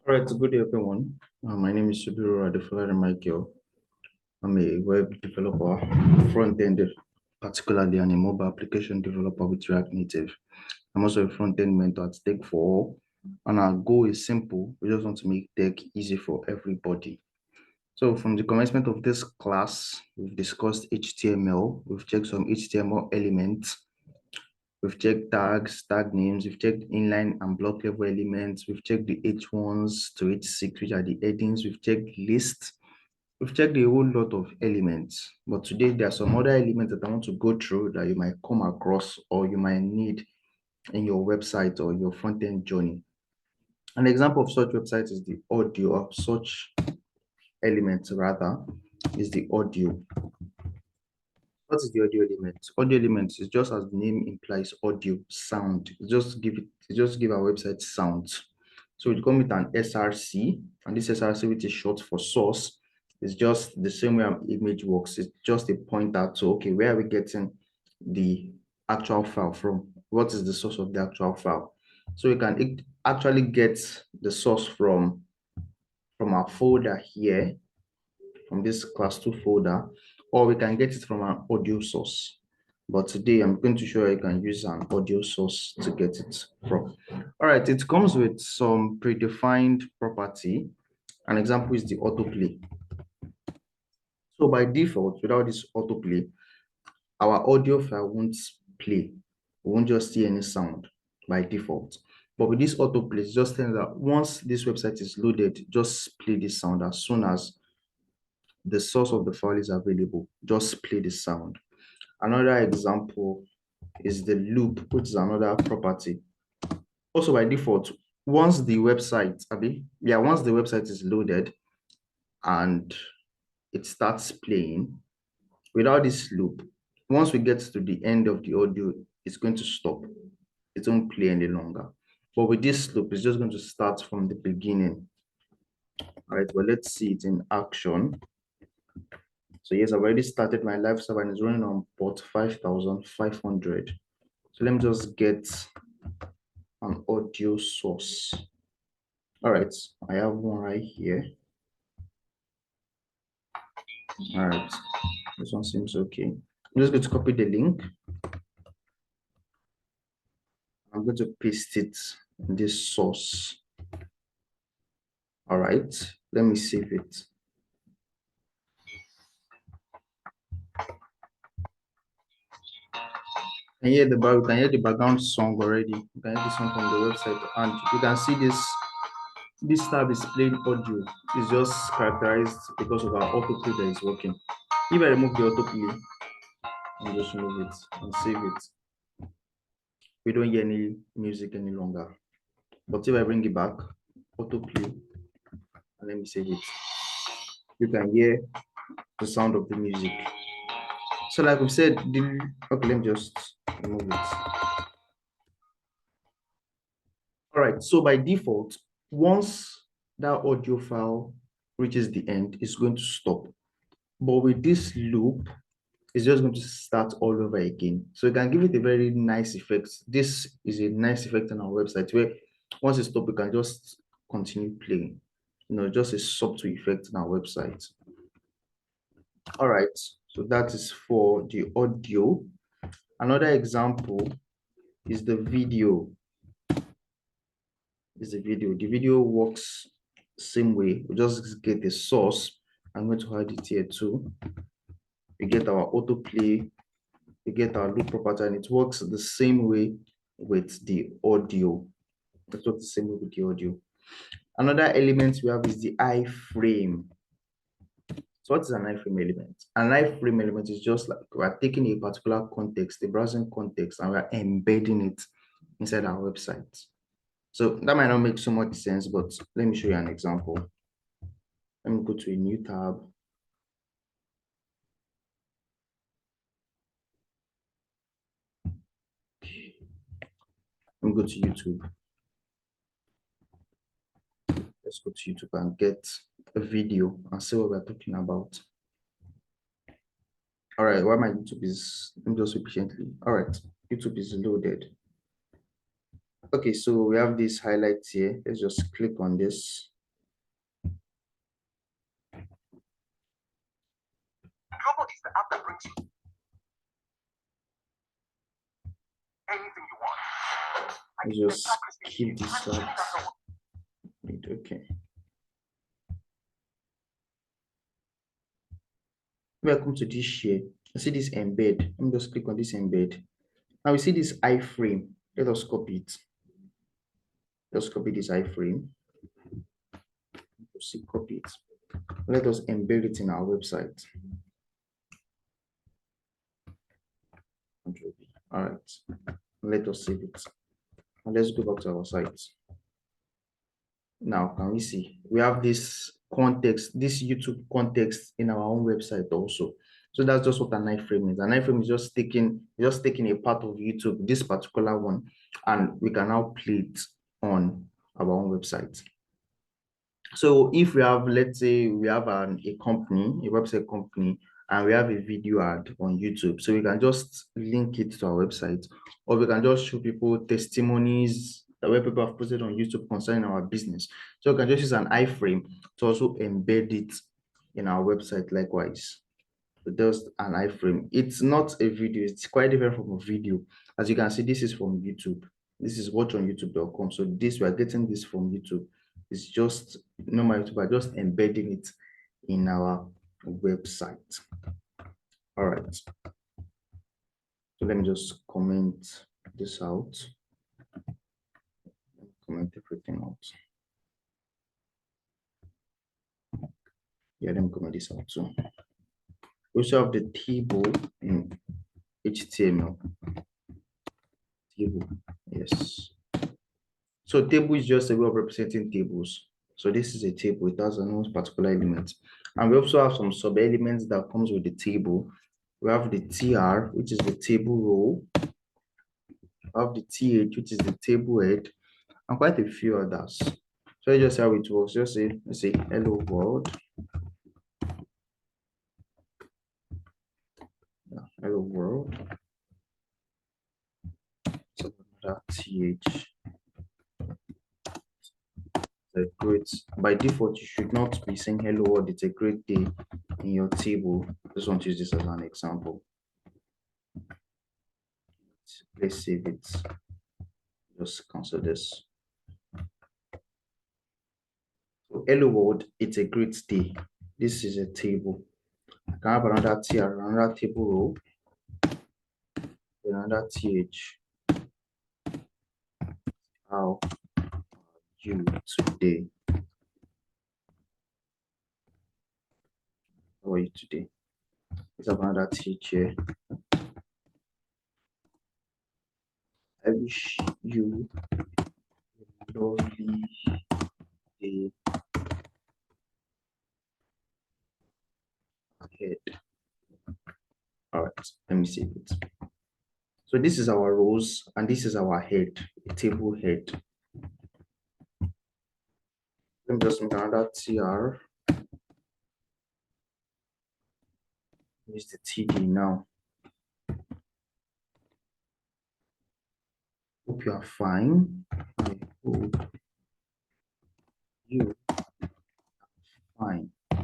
All right, good day, everyone. My name is Subiru Adefulade Michael. I'm a web developer, front-end particularly, and a mobile application developer with React Native. I'm also a front-end mentor at Tech for All, and our goal is simple. We just want to make tech easy for everybody. So from the commencement of this class, we've discussed HTML. We've checked some HTML elements. We've checked tags, tag names, we've checked inline and block level elements, we've checked the H1s to H6, which are the headings, we've checked lists, we've checked a whole lot of elements. But today there are some other elements that I want to go through that you might come across or you might need in your website or your front-end journey. An example of such website is the audio, of such elements rather, is the audio. What is the audio element? Audio element is just as the name implies, audio, sound. Just give our website sounds. So we come with an SRC, and this SRC, which is short for source, is just the same way an image works. It's just a pointer to, okay, where are we getting the actual file from? What is the source of the actual file? So we can actually get the source from our folder here, from this class 2 folder, or we can get it from an audio source. But today I'm going to show you can use an audio source to get it from. All right, it comes with some predefined property. An example is the autoplay. So by default, without this autoplay, our audio file won't play. We won't just see any sound by default. But with this autoplay, it just tells that once this website is loaded, just play the sound as soon as the source of the file is available. Just play the sound. Another example is the loop, which is another property. Also by default, once the website is loaded and it starts playing, without this loop, once we get to the end of the audio, it's going to stop. It won't play any longer. But with this loop, it's just going to start from the beginning. All right, well, let's see it in action. So yes, I've already started my live server and it's running on port 5500. So let me just get an audio source. All right, I have one right here. All right, this one seems okay. I'm just going to copy the link. I'm going to paste it in this source. All right, let me save it. Can hear you can hear the background song already. You can hear this one from the website, and you can see this tab is playing audio. It's just characterized because of our autoplay that is working. If I remove the autoplay and just remove it and save it, we don't hear any music any longer. But if I bring it back, autoplay, and let me save it, you can hear the sound of the music. So like we said, okay, let me just remove it. All right, so by default, once that audio file reaches the end, it's going to stop. But with this loop, it's just going to start all over again. So you can give it a very nice effect. This is a nice effect on our website where once it stops, we can just continue playing. Just a subtle effect on our website. All right, so that is for the audio. Another example is the video. The video works same way. We just get the source. I'm going to hide it here too. We get our autoplay, we get our loop property, and it works the same way with the audio. That's what the same way with the audio. Another element we have is the iframe. So what is an iframe element? An iframe element is just like we're taking a particular context, a browsing context, and we're embedding it inside our website. So that might not make so much sense, but let me show you an example. Let me go to a new tab. Let me go to YouTube. Let's go to YouTube and get a video and see what we're talking about. All right, why my YouTube is, let me just wait patiently. All right, YouTube is loaded. Okay, so we have these highlights here. Let's just click on this. Let's just keep this out. Okay. Welcome to this share. I see this embed. Let me just click on this embed. Now we see this iframe. Let us copy it. Let's copy this iframe. See, copy it. Let us embed it in our website. All right. Let us save it. And let's go back to our site. Now, can we see? We have this context, this YouTube context in our own website also. So that's just what an iframe is. An iframe is just taking a part of YouTube, this particular one, and we can now play it on our own website. So if we have, let's say we have a company, a website company, and we have a video ad on YouTube, so we can just link it to our website, or we can just show people testimonies that where people have posted on YouTube concerning our business. So we can just use an iframe to also embed it in our website likewise. So just an iframe. It's not a video, it's quite different from a video. As you can see, this is from YouTube. This is watchonyoutube.com. So this, we are getting this from YouTube. It's just normal YouTube, but just embedding it in our website. All right. So let me just comment this out. Comment everything out. Yeah, let me comment this out too. We also have the table in HTML. Table, yes. So table is just a way of representing tables. So this is a table, it has no particular element. And we also have some sub-elements that comes with the table. We have the TR, which is the table row. We have the TH, which is the table head, and quite a few others. So let's just see how it works. Just say, let's say hello world. Yeah, hello world. So that TH. Great. By default, you should not be saying hello world. It's a great day in your table. Just want to use this as an example. Let's save it. Just cancel this. So hello world, it's a great day. This is a table. I can have another TR, another table row, another TH. How are you today? How are you today? Let's have another TH here. I wish you a lovely day ahead. All right, let me save it. So this is our rows and this is our head, a table head. Let me just make another TR. Use the TD now. Hope you are fine. I hope you are fine. I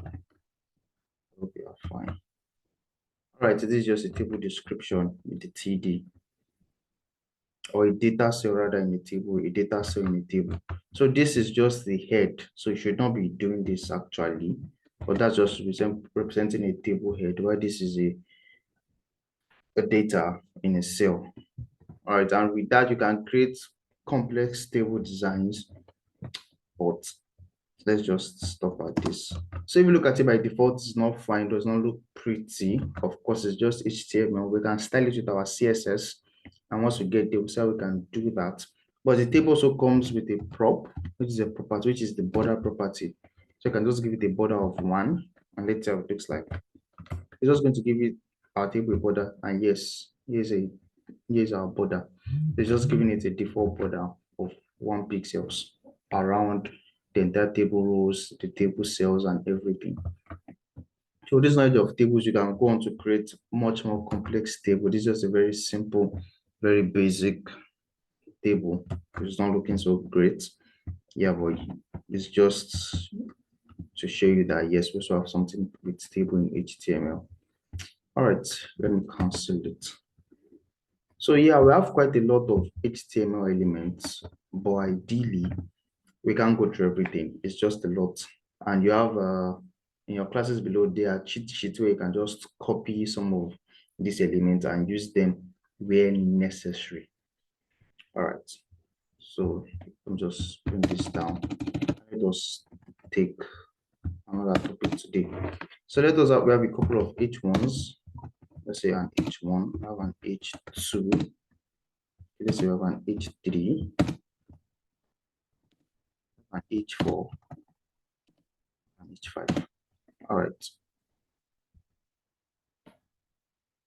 hope you are fine. All right, so this is just a table description with the TD, or a data cell rather in a table, a data cell in a table. So this is just the head. So you should not be doing this actually, but that's just representing a table head, while this is a data in a cell. All right, and with that, you can create complex table designs, but let's just stop at this. So if you look at it by default, it's not fine, does not look pretty. Of course, it's just HTML. We can style it with our CSS. And once we get there, we'll see how we can do that. But the table also comes with a prop, which is a property, which is the border property. So you can just give it a border of 1, and let's see how it looks like. It's just going to give it our table border, and yes, here's our border. It's just giving it a default border of 1 pixels around the entire table rows, the table cells, and everything. So this knowledge of tables, you can go on to create much more complex table. This is just a very simple, very basic table. It's not looking so great. Yeah, but it's just to show you that yes, we also have something with table in HTML. All right, let me cancel it. So yeah, we have quite a lot of HTML elements, but ideally we can't go through everything. It's just a lot. And you have in your classes below there are cheat sheets where you can just copy some of these elements and use them where necessary. All right. So let me just bring this down. Let us take another topic today. So let us have, we have a couple of H1s. Let's say an H1, we have an H2, let's say we have an H3, an H4, and H5. All right.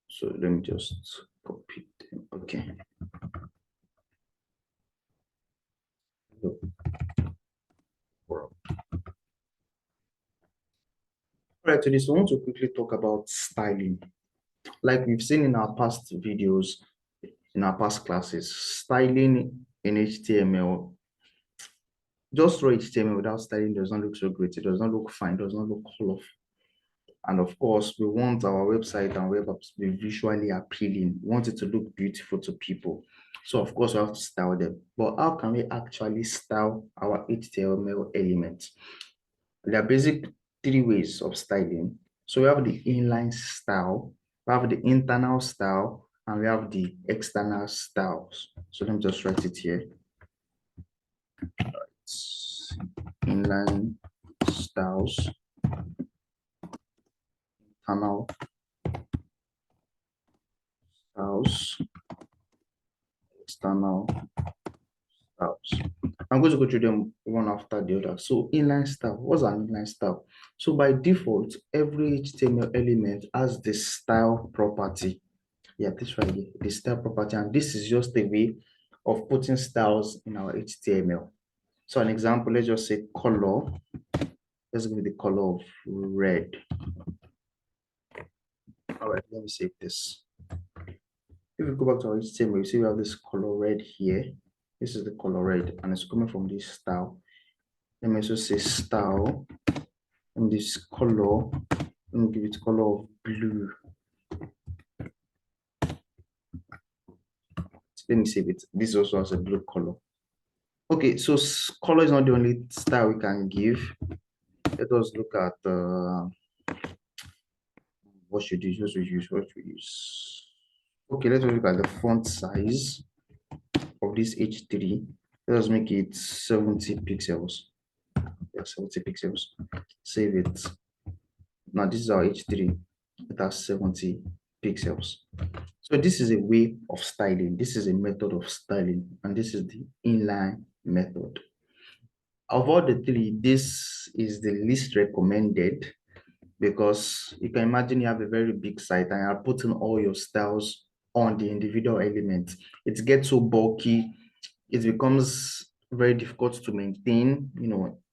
So let me just copy them. Okay. All right, so this I want to quickly talk about styling. Like we've seen in our past videos, in our past classes, styling in HTML, just raw HTML without styling does not look so great. It does not look fine, does not look colorful. And of course, we want our website and web apps to be visually appealing. We want it to look beautiful to people. So of course, we have to style them. But how can we actually style our HTML elements? There are basic three ways of styling. So we have the inline style, we have the internal style, and we have the external styles. So let me just write it here. It's inline styles, internal styles, external styles. I'm going to go through them one after the other. So inline style, what's an inline style? So by default, every HTML element has the style property. Yeah, this right here, the style property, and this is just a way of putting styles in our HTML. So an example, let's just say color. Let's give it the color of red. All right, let me save this. If we go back to our HTML, you see we have this color red here. This is the color red, and it's coming from this style. Let me also say style, and this color, let me give it color of blue. Let me save it. This also has a blue color. Okay, so color is not the only style we can give. Let us look at what should we use? What should we use? Okay, let's look at the font size of this H3. Let us make it 70 pixels. Yeah, 70 pixels. Save it. Now this is our H3. It has 70 pixels. So this is a way of styling. This is a method of styling, and this is the inline method. Of all the three, this is the least recommended because you can imagine you have a very big site and you're putting all your styles on the individual elements. It gets so bulky, it becomes very difficult to maintain,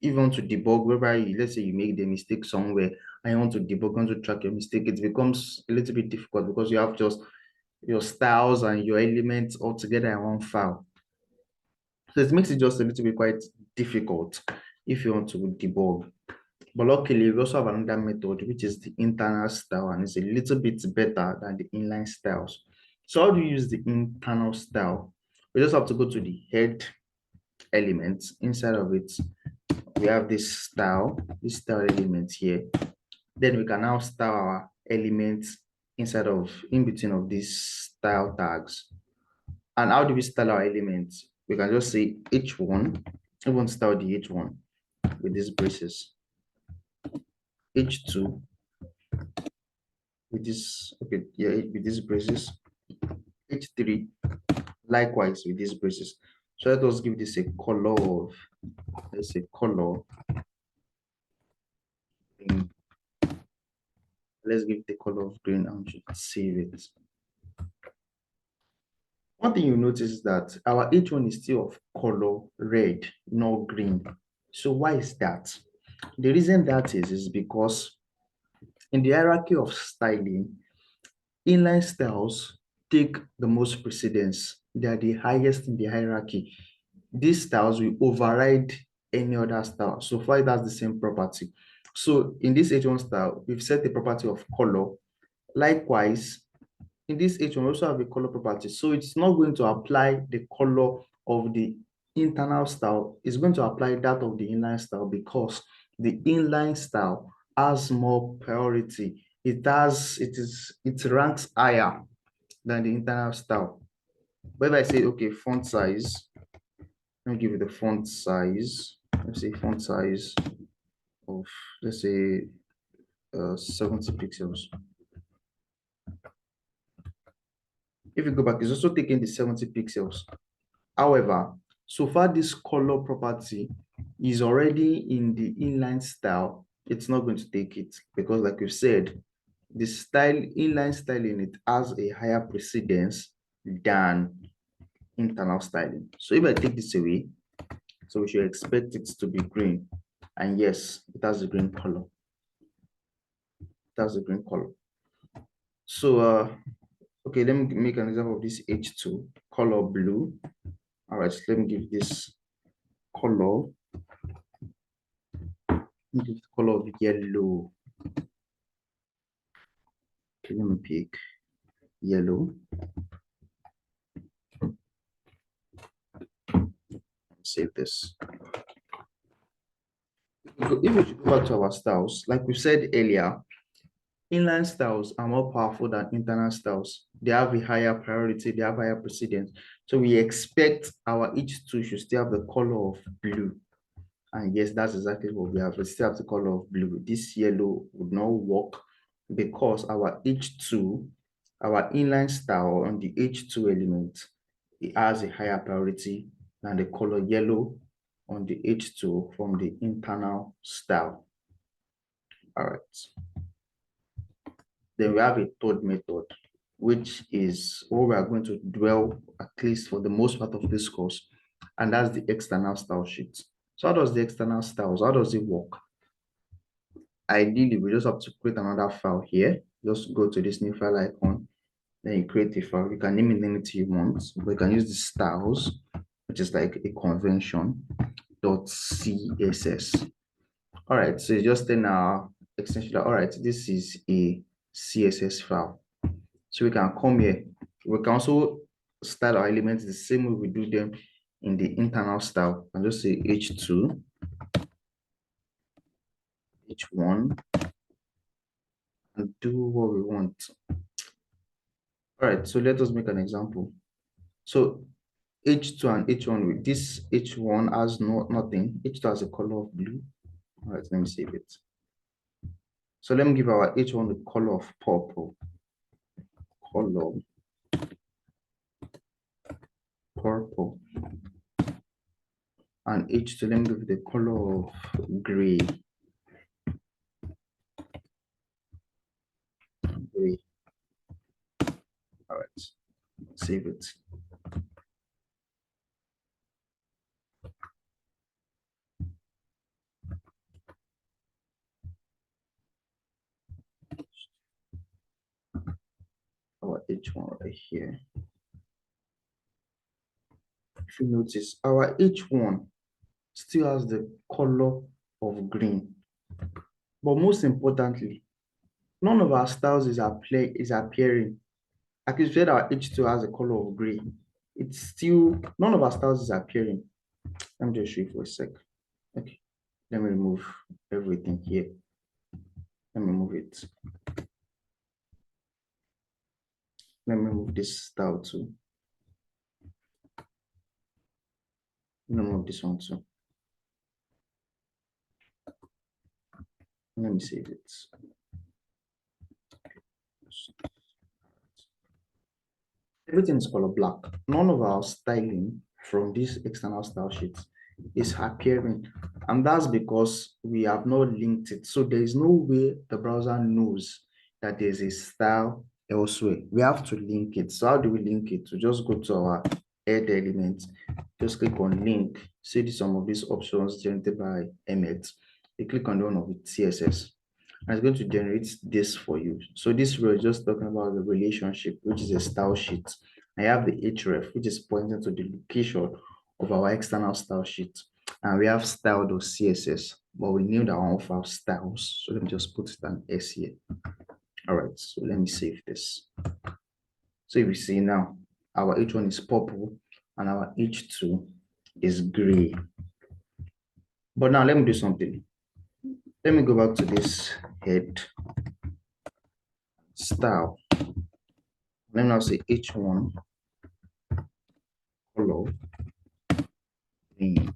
even to debug, whereby let's say you make the mistake somewhere and you want to debug, want to track your mistake, it becomes a little bit difficult because you have just your styles and your elements all together in one file. So it makes it just a little bit quite difficult if you want to debug. But luckily, we also have another method, which is the internal style, and it's a little bit better than the inline styles. So how do you use the internal style? We just have to go to the head elements. Inside of it, we have this style element here. Then we can now style our elements in between of these style tags. And how do we style our elements? We can just say H1, we want to style the H1 with these braces. H2 with this, okay, yeah, with these braces. H3 likewise with these braces. So let us give this a color of, let's say color green. Let's give the color of green and save it. One thing you notice is that our H1 is still of color red, not green. So why is that? The reason that is because in the hierarchy of styling, inline styles take the most precedence. They are the highest in the hierarchy. These styles will override any other style. So far, it has the same property. So in this H1 style, we've set the property of color Likewise, in this H1, we also have a color property. So it's not going to apply the color of the internal style. It's going to apply that of the inline style because the inline style has more priority. It ranks higher than the internal style. But if I say, okay, font size, let me give you the font size. Let's say font size of, let's say, 70 pixels. If you go back, it's also taking the 70 pixels. However, so far this color property is already in the inline style. It's not going to take it because, like we've said, the style inline styling, it has a higher precedence than internal styling. So if I take this away, so we should expect it to be green. And yes, it has a green color. It has a green color. So okay, let me make an example of this H2 color blue. All right, so let me give this color. Give the color of yellow. Okay, let me pick yellow. Save this. If we should go back to our styles, like we said earlier, inline styles are more powerful than internal styles. They have a higher priority, they have higher precedence. So we expect our H2 should still have the color of blue. And yes, that's exactly what we have. We still have the color of blue. This yellow would not work because our H2, our inline style on the H2 element, it has a higher priority than the color yellow on the H2 from the internal style. All right. Then we have a third method, which is what we are going to dwell at least for the most part of this course, and that's the external style sheet. So how does the external styles, how does it work? Ideally, we just have to create another file here. Just go to this new file icon, then you create a file. You can name it anything you want, but you can use the styles, which is like a convention .css. All right, so just in our extension, all right, this is a CSS file. So we can come here. We can also style our elements the same way we do them in the internal style. And just say H2, H1, and do what we want. All right, so let us make an example. So H2 and H1, with this H1 has nothing. H2 has a color of blue. All right, let me save it. So let me give our H1 the color of purple. Color purple. And H2, let me give the color of gray. Gray. All right, save it. Our H1 right here. If you notice, our H1 still has the color of green. But most importantly, none of our styles is appearing. Like you said, our H2 has a color of gray. It's still, none of our styles is appearing. Let me just show you for a sec. Okay, let me remove everything here. Let me move it. Let me remove this style too. Let me move this one too. Let me save it. Everything is color black. None of our styling from this external style sheet is appearing, and that's because we have not linked it. So there is no way the browser knows that there's a style elsewhere. We have to link it. So how do we link it? To just go to our head element, just click on link, see some of these options generated by Emmet. You click on the one of it, CSS. And it's going to generate this for you. So this we're just talking about the relationship, which is a style sheet. I have the href, which is pointing to the location of our external style sheet. And we have style.css, but we need our own file styles. So let me just put an S here. All right, so let me save this. So if you see now, our H1 is purple and our H2 is gray. But now let me do something. Let me go back to this head style. Let me now say H1 color green.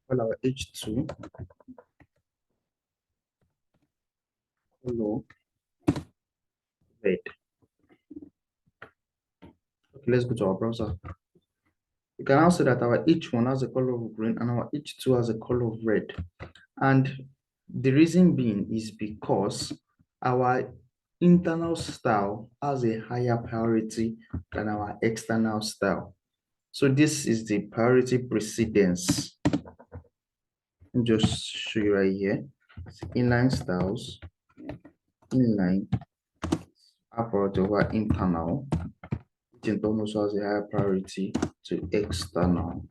While our H2 color red. Okay, let's go to our browser. You can now see that our H1 has a color of green and our H2 has a color of red. And the reason being is because our internal style has a higher priority than our external style. So this is the priority precedence. Let me just show you right here. Inline styles, inline are priority over internal, which in turn also has a higher priority to external.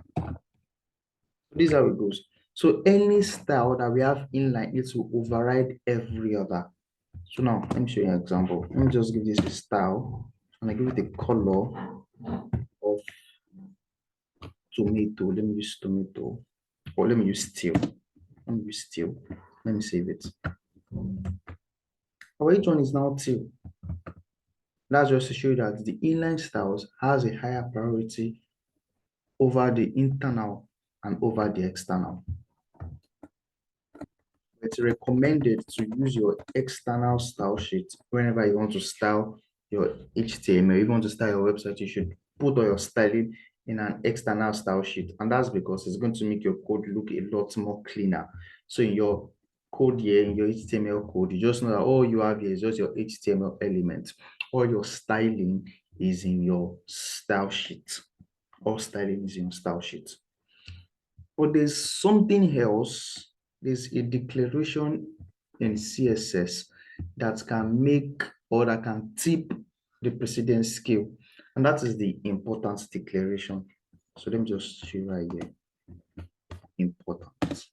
This is how it goes. So any style that we have inline, it will override every other. So now let me show you an example. Let me just give this a style and I give it a color of tomato. Let me use tomato, or let me use steel. Let me use steel. Let me save it. Our H one is now teal. That's just to show you that the inline styles has a higher priority over the internal and over the external. It's recommended to use your external style sheet whenever you want to style your HTML. If you want to style your website, you should put all your styling in an external style sheet. And that's because it's going to make your code look a lot more cleaner. So in your code here, in your HTML code, you just know that all you have here is just your HTML element. All your styling is in your style sheet. All styling is in your style sheet. But there's something else. There's a declaration in CSS that can make or that can tip the precedence scale, and that is the importance declaration. So let me just show you right here. Importance.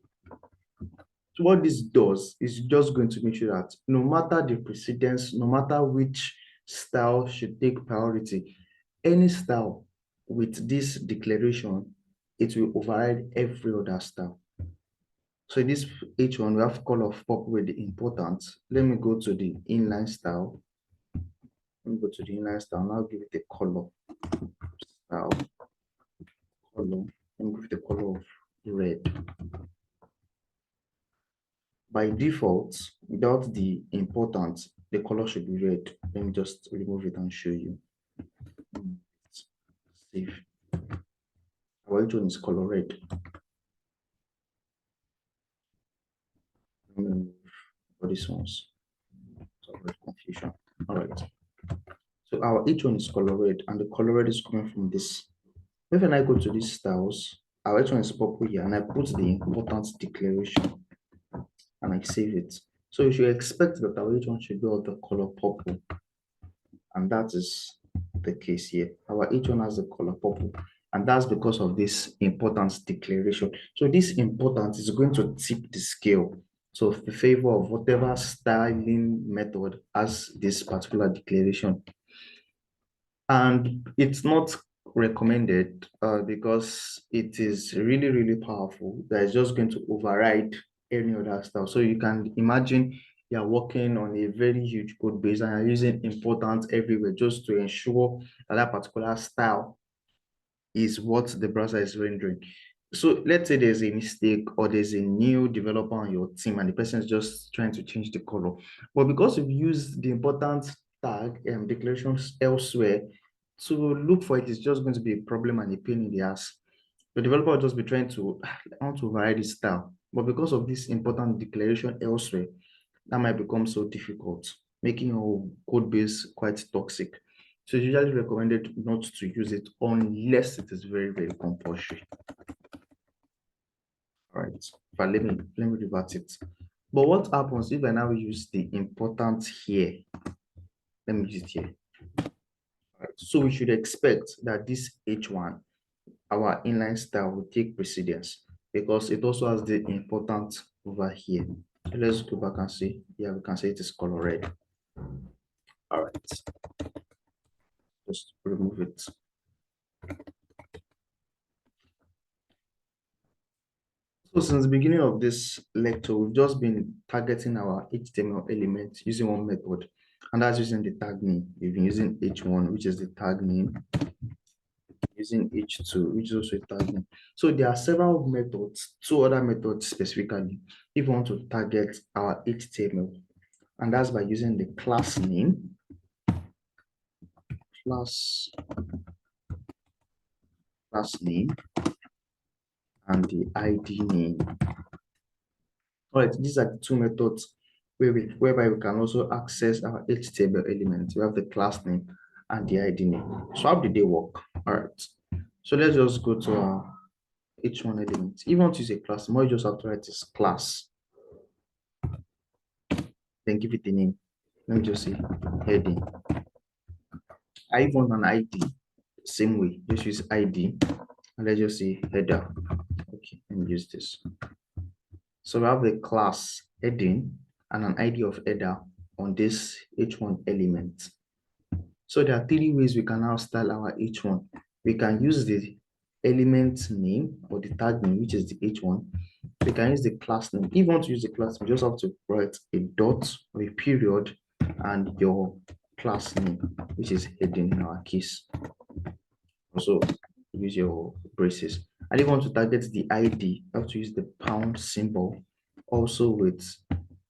So what this does is just going to make sure that no matter the precedence, no matter which style should take priority, any style with this declaration, it will override every other style. So this H1, we have color of purple with the importance. Let me go to the inline style. Let me go to the inline style. Now give it a color style. Color. Let me give it a color of red. By default, without the importance, the color should be red. Let me just remove it and show you. Save. Our H1 is color red. For this one's confusion. All right. So our H1 is color red, and the color red is coming from this. When I go to these styles, our H1 is purple here, and I put the importance declaration and I save it. So you should expect that our H1 should be of the color purple, and that is the case here. Our H1 has the color purple, and that's because of this importance declaration. So this importance is going to tip the scale. So in favor of whatever styling method has this particular declaration. And it's not recommended because it is really, really powerful. That is just going to override any other style. So you can imagine you're working on a very huge code base and you're using importance everywhere just to ensure that that particular style is what the browser is rendering. So let's say there's a mistake or there's a new developer on your team and the person is just trying to change the color. But because you've used the importance tag and declarations elsewhere, to look for it is just going to be a problem and a pain in the ass. The developer will just be trying to, I want to override this style. But because of this important declaration elsewhere, that might become so difficult, making your code base quite toxic. So it's usually recommended not to use it unless it is very, very compulsory. All right, but let me revert it. But what happens if I now use the important here? Let me use it here. All right, so we should expect that this H1, our inline style, will take precedence because it also has the important over here. So let's go back and see. Yeah, we can say it is color red. All right, just remove it. So since the beginning of this lecture, we've just been targeting our HTML element using one method, and that's using the tag name. We've been using h1, which is the tag name, using h2, which is also a tag name. So there are several methods, two other methods specifically, if we want to target our HTML, and that's by using the class name, class name, and the ID name. All right, these are the two methods whereby we can also access our HTML elements. We have the class name and the ID name. So how did they work? All right. So let's just go to our H1 element. If you want to use a class, what you just have to write is class. Then give it a name. Let me just say heading. I want an ID. Same way, just use ID. And let's just say header. Okay, let me use this. So we have the class heading and an ID of header on this H1 element. So there are three ways we can now style our H1. We can use the element name or the tag name, which is the H1. We can use the class name. If you want to use the class name, you just have to write a dot or a period and your class name, which is heading in our case. Also use your braces. And if you want to target the ID, you have to use the pound symbol also with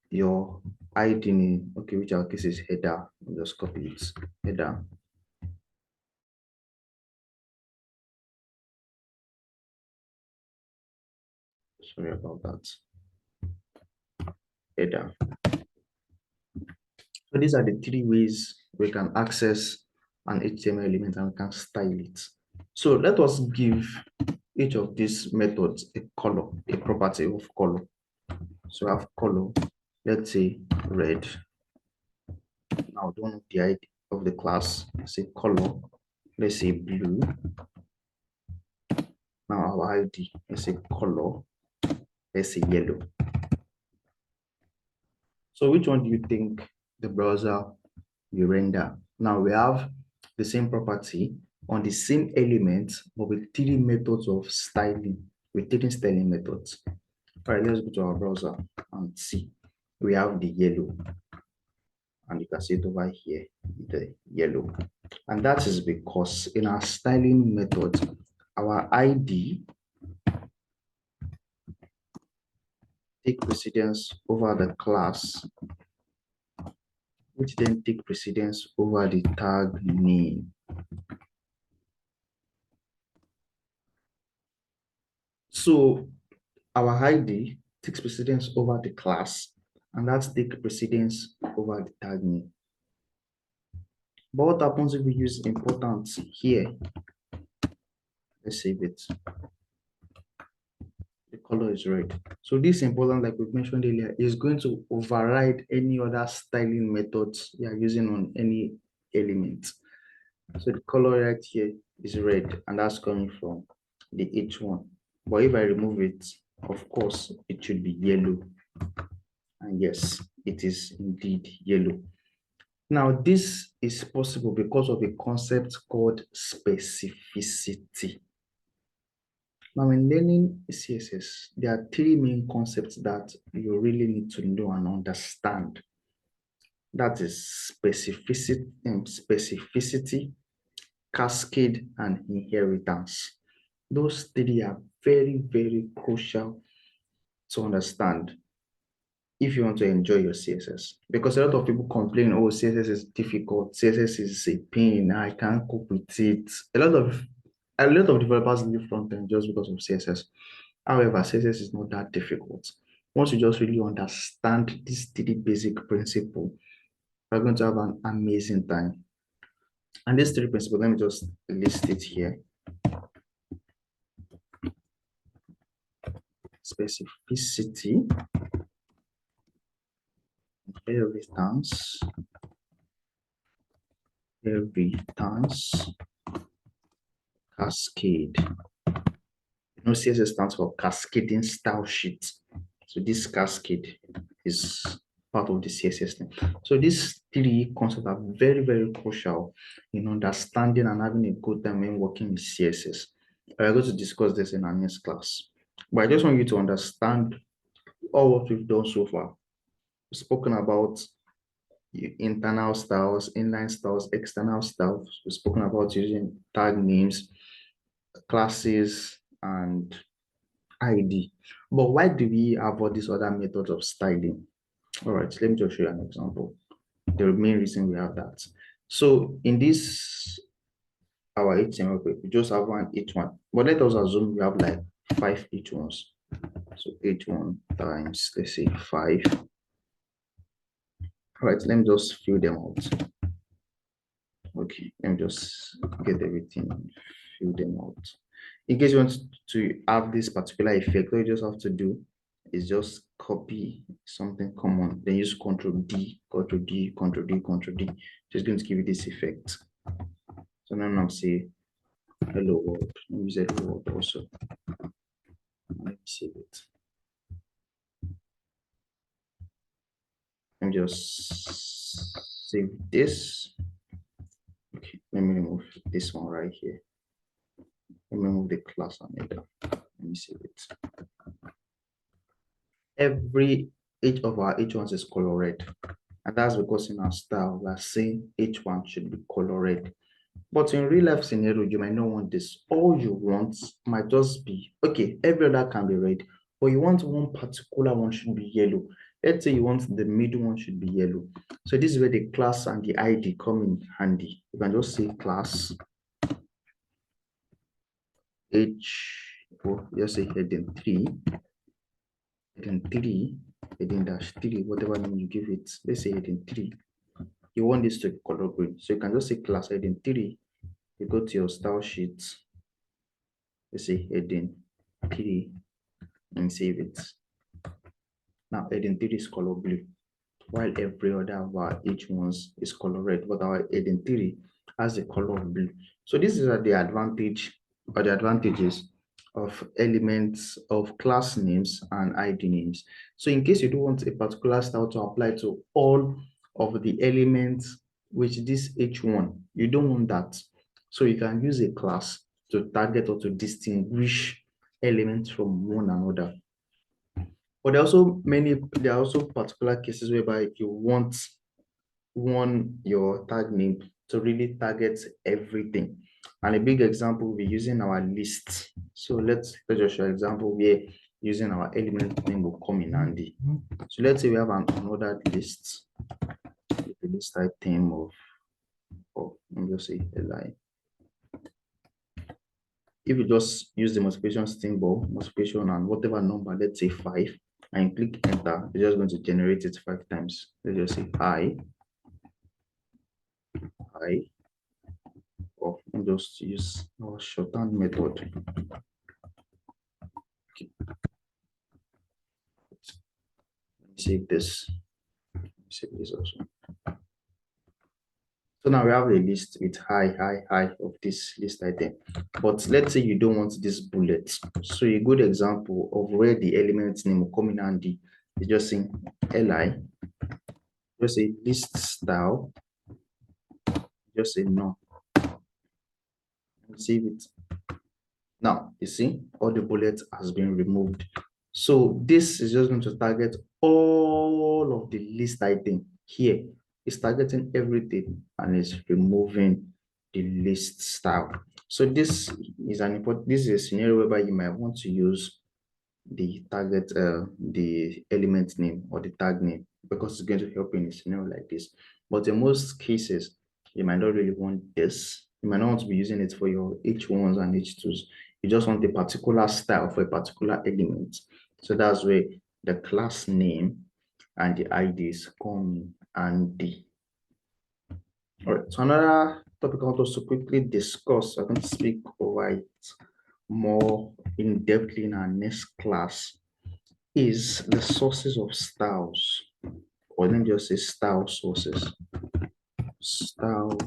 your ID name, okay, which our case is header. I'll just copy it, header. Sorry about that. Header. So these are the three ways we can access an HTML element and we can style it. So let us give each of these methods a color, a property of color. So I have color, let's say red. Now the one of the ID of the class, say color, let's say blue. Now our ID, let's say color, let's say yellow. So which one do you think the browser will render? Now we have the same property on the same element, but with three methods of styling, with three styling methods. All right, let's go to our browser and see. We have the yellow, and you can see it over here, the yellow. And that is because in our styling method, our ID take precedence over the class, which then take precedence over the tag name. So our ID takes precedence over the class, and that takes precedence over the tag name. But what happens if we use important here? Let's save it. The color is red. So this important, like we mentioned earlier, is going to override any other styling methods you are using on any element. So the color right here is red, and that's coming from the H1. But if I remove it, of course, it should be yellow. And yes, it is indeed yellow. Now, this is possible because of a concept called specificity. Now, when learning CSS, there are three main concepts that you really need to know and understand. That is specificity, cascade, and inheritance. Those three are very, very crucial to understand if you want to enjoy your CSS. Because a lot of people complain, oh, CSS is difficult, CSS is a pain, I can't cope with it. A lot of developers leave Frontend just because of CSS. However, CSS is not that difficult. Once you just really understand these three basic principles, you're going to have an amazing time. And these three principles, let me just list it here. Specificity, inheritance, cascade. CSS stands for cascading style sheet. So this cascade, is part of the CSS thing. So these three concepts are very, very crucial in understanding and having a good time when working with CSS. We're going to discuss this in our next class. But I just want you to understand all what we've done so far. We've spoken about internal styles, inline styles, external styles. We've spoken about using tag names, classes, and ID. But why do we have all these other methods of styling? All right, let me just show you an example. The main reason we have that. So in this, our HTML page, we just have one H1. But let us assume we have like 5 H1s. So H1 times, let's say 5. All right, let me just fill them out. Okay, let me just get everything, fill them out. In case you want to have this particular effect, all you just have to do is just copy something common, then use Ctrl D, Ctrl D, Ctrl D, Ctrl D. Just going to give you this effect. So now I'm say hello world. Let me use hello world also. Let me save it. Let me just save this. Okay, let me remove this one right here. Let me remove the class on it. Let me save it. Each of our H1s is color red. And that's because in our style, we're saying H1 should be color red. But in real life scenario, you might not want this. All you want might just be, okay, every other can be red, but you want one particular one should be yellow. Let's say you want the middle one should be yellow. So this is where the class and the ID come in handy. You can just say class just say heading 3, heading dash 3, whatever name you give it. Let's say heading 3. You want this to be color green. So you can just say class heading 3. You go to your style sheet. Let's say heading 3 and save it. Now heading 3 is color blue, while every other of our H1s is color red, but our heading 3 has the color of blue. So this is the advantage or the advantages of elements of class names and ID names. So in case you don't want a particular style to apply to all of the elements which this H1, you don't want that. So you can use a class to target or to distinguish elements from one another. But there are also particular cases whereby you want your tag name to really target everything. And a big example, we're using our list. So let's just show an example where using our element name will come in handy. So let's say we have another list, the list item of let me just say a line. If you just use the multiplication symbol, multiplication and whatever number, let's say 5, and click enter, it's just going to generate it 5 times. Let's just say I, or just use our shorthand method. Okay. Save this. Save this also. So now we have a list with high of this list item. But let's say you don't want this bullet. So a good example of where the element name will come in handy is just saying li, just say list style, just say no. Save it. Now you see all the bullets has been removed. So this is just going to target all of the list item here. It's targeting everything and it's removing the list style. So this is a scenario whereby you might want to use the the element name or the tag name, because it's going to help in a scenario like this. But in most cases, you might not really want this. You might not want to be using it for your H1s and H2s. You just want a particular style for a particular element. So that's where the class name and the IDs come handy. All right, so another topic I want us to quickly discuss, I'm going to speak over it more in depth in our next class, is the sources of styles, or let me just say style sources. Style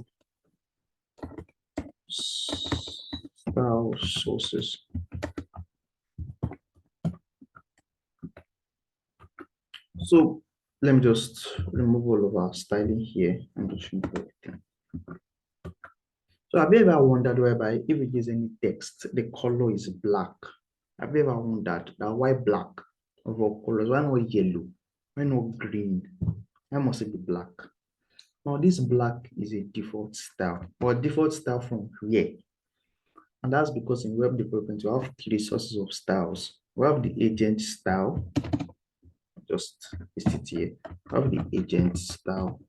sources. So let me just remove all of our styling here and just remove everything. So have you ever wondered whereby if you use any text, the color is black? Have you ever wondered that why black of all colors? Why not yellow? Why not green? Why must it be black? Now this black is a default style, or default style from where? And that's because in web development, you have three sources of styles. We have the agent style, just paste it here. We have the agent style,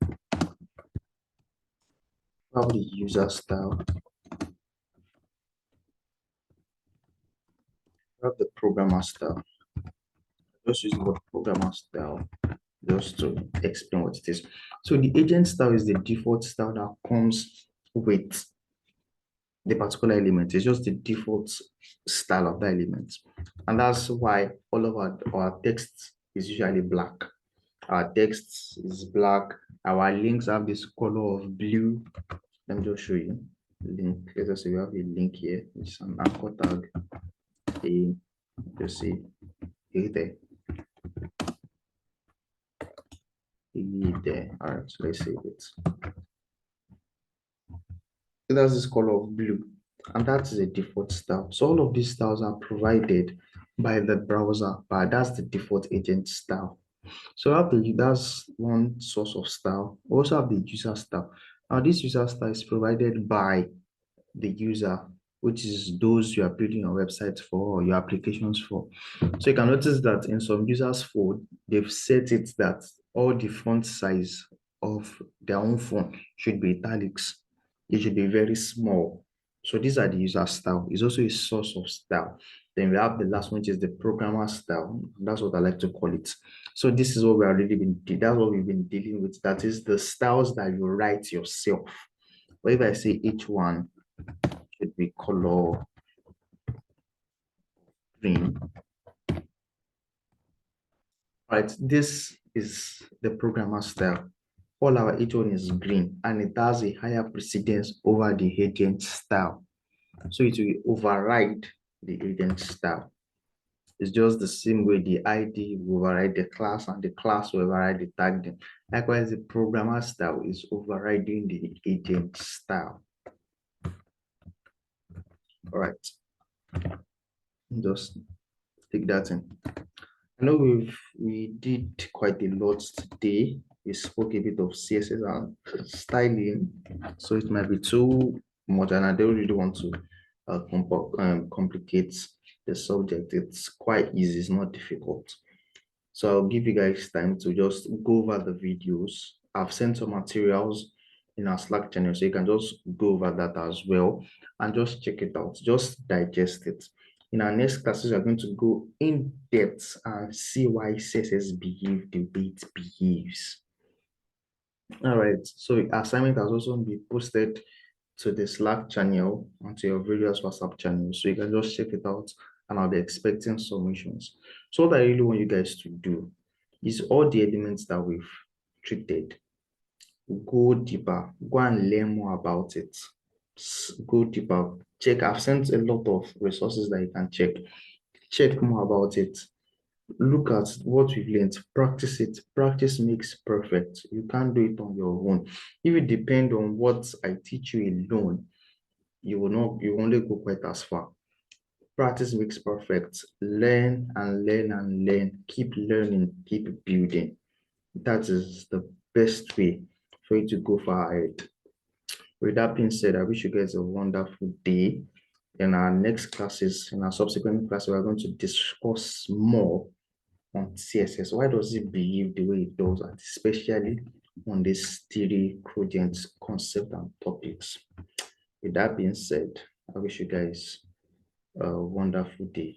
we have the user style, we have the programmer style. Just use the word programmer style just to explain what it is. So the agent style is the default style that comes with the particular element. It's just the default style of the element. And that's why all of our text is usually black. Our text is black. Our links have this color of blue. Let me just show you. Link. Let us say we have a link here, which is an anchor tag. Just see here there. There. All right, so let's save it. So that's this color of blue, and that is a default style. So all of these styles are provided by the browser, but that's the default agent style. So that's one source of style. We also have the user style. Now this user style is provided by the user, which is those you are building your website for or your applications for. So you can notice that in some users' phone, they've set it that all the font size of their own phone should be italics. It should be very small. So these are the user style. It's also a source of style. Then we have the last one, which is the programmer style. That's what I like to call it. So this is what we already been. That's what we've been dealing with. That is the styles that you write yourself. But if I say H1 should be color green. Right, this is the programmer style. All our H1 is green and it has a higher precedence over the agent style. So it will override the agent style. It's just the same way the ID will override the class and the class will override the tag. Likewise, the programmer style is overriding the agent style. All right, just take that in. I know we did quite a lot today. We spoke a bit of CSS and styling, so it might be too much, and I don't really want to complicate the subject. It's quite easy, it's not difficult. So I'll give you guys time to just go over the videos. I've sent some materials in our Slack channel, so you can just go over that as well and just check it out, just digest it. In our next classes, we're going to go in depth and see why CSS behave the way it behaves. All right, so assignment has also been posted to the Slack channel and to your various WhatsApp channels, so you can just check it out and I'll be expecting submissions. So what I really want you guys to do is all the elements that we've treated, go deeper, go and learn more about it. Go deeper, check. I've sent a lot of resources that you can check more about it. Look at what we've learned, practice it. Practice makes perfect. You can't do it on your own. If you depend on what I teach you alone, you will not, you only go quite as far. Practice makes perfect. Learn and learn and learn. Keep learning, keep building. That is the best way for you to go far ahead. With that being said, I wish you guys a wonderful day. In our next classes, in our subsequent classes, we're going to discuss more on CSS. Why does it behave the way it does, and especially on this theory, projects, concept, and topics. With that being said, I wish you guys a wonderful day.